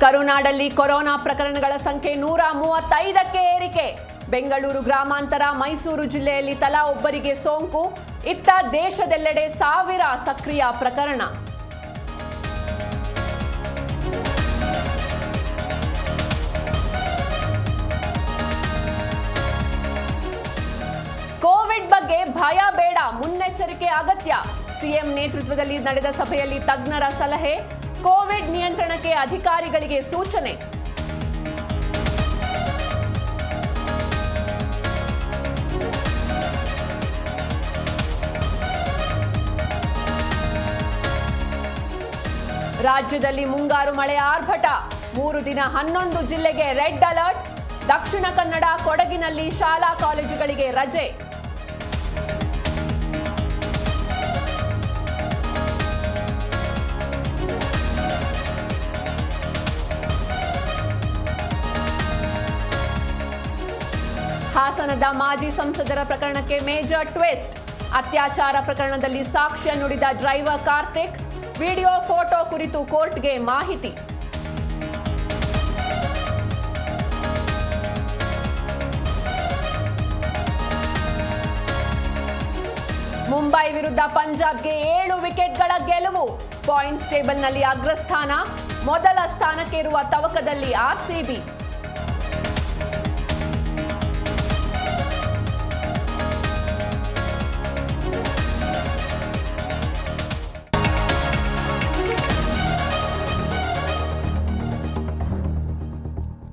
ಕರುನಾಡಲ್ಲಿ corona ಪ್ರಕರಣಗಳ ಸಂಖ್ಯೆ 135ಕ್ಕೆ ಏರಿಕೆ. ಬೆಂಗಳೂರು ಗ್ರಾಮಾಂತರ, ಮೈಸೂರು ಜಿಲ್ಲೆಯಲ್ಲಿ ತಲಾ ಒಬ್ಬರಿಗೆ ಸೋಂಕು. ಇತ್ತ ದೇಶದೆಲ್ಲೆಡೆ ಸಾವಿರ ಸಕ್ರಿಯ ಪ್ರಕರಣ. ಕೋವಿಡ್ ಬಗ್ಗೆ ಭಯ ಬೇಡ, ಮುನ್ನೆಚ್ಚರಿಕೆ ಅಗತ್ಯ. ಸಿಎಂ ನೇತೃತ್ವದಲ್ಲಿ ನಡೆದ ಸಭೆಯಲ್ಲಿ ತಜ್ಞರ ಸಲಹೆ. ಕೋವಿಡ್ ನಿಯಂತ್ರಣಕ್ಕೆ ಅಧಿಕಾರಿಗಳಿಗೆ ಸೂಚನೆ. ರಾಜ್ಯದಲ್ಲಿ ಮುಂಗಾರು ಮಳೆ ಆರ್ಭಟ. 3 ದಿನ 11 ಜಿಲ್ಲೆಗೆ ರೆಡ್ ಅಲರ್ಟ್. ದಕ್ಷಿಣ ಕನ್ನಡ, ಕೊಡಗಿನಲ್ಲಿ ಶಾಲಾ ಕಾಲೇಜುಗಳಿಗೆ ರಜೆ. ಹಾಸನದ ಮಾಜಿ ಸಂಸದರ ಪ್ರಕರಣಕ್ಕೆ ಮೇಜರ್ ಟ್ವಿಸ್ಟ್. ಅತ್ಯಾಚಾರ ಪ್ರಕರಣದಲ್ಲಿ ಸಾಕ್ಷ್ಯ ನುಡಿದ ಡ್ರೈವರ್ ಕಾರ್ತಿಕ್. ವಿಡಿಯೋ, ಫೋಟೋ ಕುರಿತು ಕೋರ್ಟ್ಗೆ ಮಾಹಿತಿ. ಮುಂಬೈ ವಿರುದ್ಧ ಪಂಜಾಬ್ಗೆ 7 ವಿಕೆಟ್ಗಳ ಗೆಲುವು. ಪಾಯಿಂಟ್ಸ್ ಟೇಬಲ್ನಲ್ಲಿ ಅಗ್ರಸ್ಥಾನ. ಮೊದಲ ಸ್ಥಾನಕ್ಕೇರುವ ತವಕದಲ್ಲಿ ಆರ್ಸಿಬಿ.